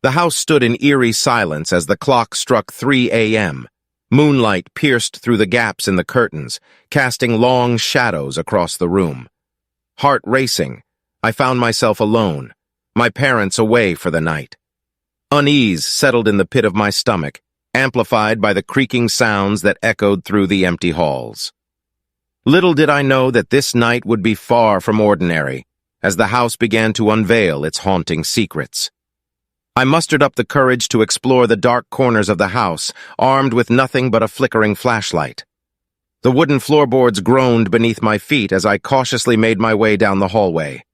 The house stood in eerie silence as the clock struck 3 a.m. Moonlight pierced through the gaps in the curtains, casting long shadows across the room. Heart racing, I found myself alone, my parents away for the night. Unease settled in the pit of my stomach, amplified by the creaking sounds that echoed through the empty halls. Little did I know that this night would be far from ordinary, as the house began to unveil its haunting secrets. I mustered up the courage to explore the dark corners of the house, armed with nothing but a flickering flashlight. The wooden floorboards groaned beneath my feet as I cautiously made my way down the hallway.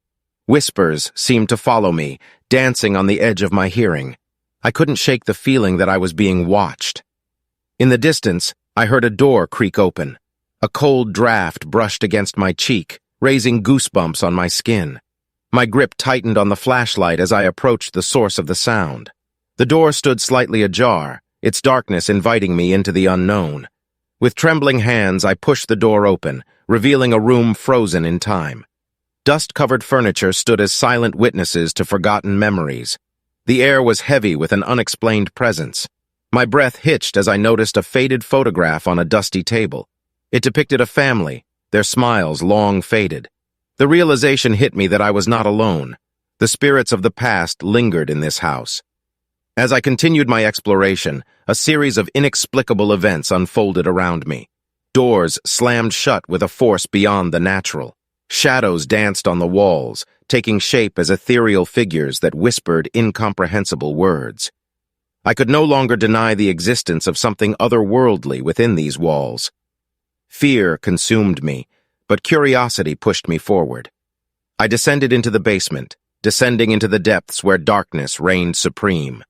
Whispers seemed to follow me, dancing on the edge of my hearing. I couldn't shake the feeling that I was being watched. In the distance, I heard a door creak open. A cold draft brushed against my cheek, raising goosebumps on my skin. My grip tightened on the flashlight as I approached the source of the sound. The door stood slightly ajar, its darkness inviting me into the unknown. With trembling hands, I pushed the door open, revealing a room frozen in time. Dust-covered furniture stood as silent witnesses to forgotten memories. The air was heavy with an unexplained presence. My breath hitched as I noticed a faded photograph on a dusty table. It depicted a family, their smiles long faded. The realization hit me that I was not alone. The spirits of the past lingered in this house. As I continued my exploration, a series of inexplicable events unfolded around me. Doors slammed shut with a force beyond the natural. Shadows danced on the walls, taking shape as ethereal figures that whispered incomprehensible words. I could no longer deny the existence of something otherworldly within these walls. Fear consumed me, but curiosity pushed me forward. I descended into the basement, descending into the depths where darkness reigned supreme.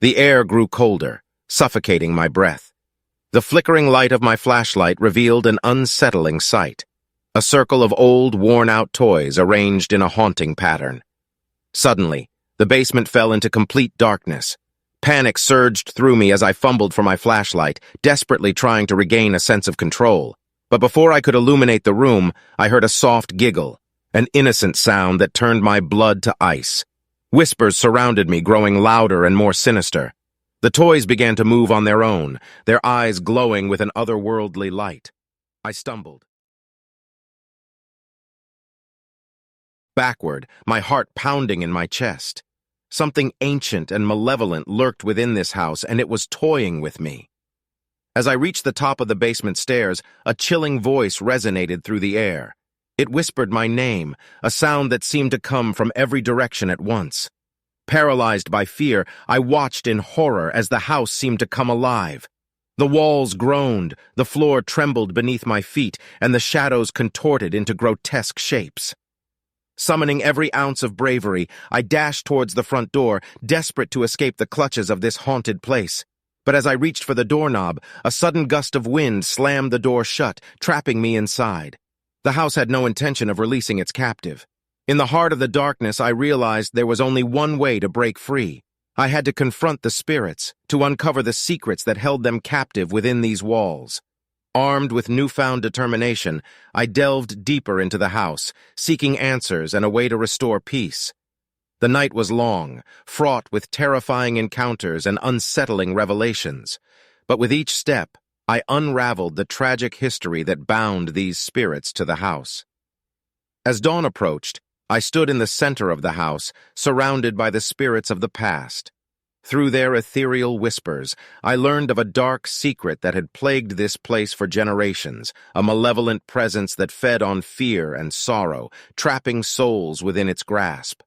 The air grew colder, suffocating my breath. The flickering light of my flashlight revealed an unsettling sight. A circle of old, worn-out toys arranged in a haunting pattern. Suddenly, the basement fell into complete darkness. Panic surged through me as I fumbled for my flashlight, desperately trying to regain a sense of control. But before I could illuminate the room, I heard a soft giggle, an innocent sound that turned my blood to ice. Whispers surrounded me, growing louder and more sinister. The toys began to move on their own, their eyes glowing with an otherworldly light. I stumbled backward, my heart pounding in my chest. Something ancient and malevolent lurked within this house, and it was toying with me. As I reached the top of the basement stairs, a chilling voice resonated through the air. It whispered my name, a sound that seemed to come from every direction at once. Paralyzed by fear, I watched in horror as the house seemed to come alive. The walls groaned, the floor trembled beneath my feet, and the shadows contorted into grotesque shapes. Summoning every ounce of bravery, I dashed towards the front door, desperate to escape the clutches of this haunted place. But as I reached for the doorknob, a sudden gust of wind slammed the door shut, trapping me inside. The house had no intention of releasing its captive. In the heart of the darkness, I realized there was only one way to break free. I had to confront the spirits, to uncover the secrets that held them captive within these walls. Armed with newfound determination, I delved deeper into the house, seeking answers and a way to restore peace. The night was long, fraught with terrifying encounters and unsettling revelations. But with each step, I unraveled the tragic history that bound these spirits to the house. As dawn approached, I stood in the center of the house, surrounded by the spirits of the past. Through their ethereal whispers, I learned of a dark secret that had plagued this place for generations, a malevolent presence that fed on fear and sorrow, trapping souls within its grasp.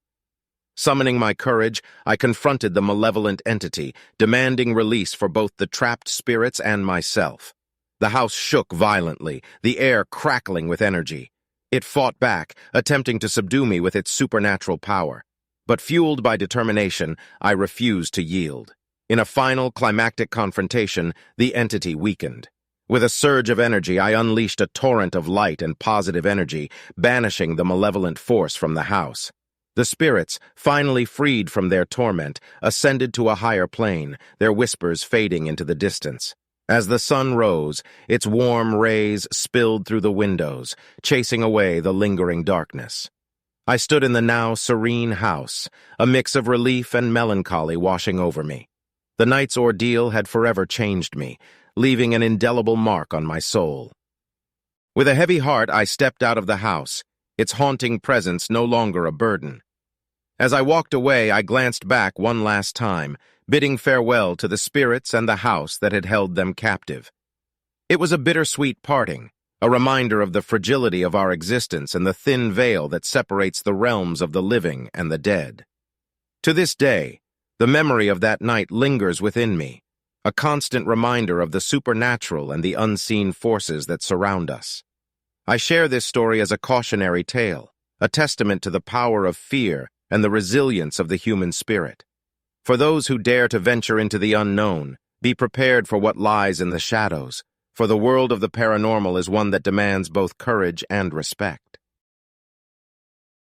Summoning my courage, I confronted the malevolent entity, demanding release for both the trapped spirits and myself. The house shook violently, the air crackling with energy. It fought back, attempting to subdue me with its supernatural power. But fueled by determination, I refused to yield. In a final, climactic confrontation, the entity weakened. With a surge of energy, I unleashed a torrent of light and positive energy, banishing the malevolent force from the house. The spirits, finally freed from their torment, ascended to a higher plane, their whispers fading into the distance. As the sun rose, its warm rays spilled through the windows, chasing away the lingering darkness. I stood in the now serene house, a mix of relief and melancholy washing over me. The night's ordeal had forever changed me, leaving an indelible mark on my soul. With a heavy heart, I stepped out of the house, its haunting presence no longer a burden. As I walked away, I glanced back one last time, bidding farewell to the spirits and the house that had held them captive. It was a bittersweet parting, a reminder of the fragility of our existence and the thin veil that separates the realms of the living and the dead. To this day, the memory of that night lingers within me, a constant reminder of the supernatural and the unseen forces that surround us. I share this story as a cautionary tale, a testament to the power of fear and the resilience of the human spirit. For those who dare to venture into the unknown, be prepared for what lies in the shadows, for the world of the paranormal is one that demands both courage and respect.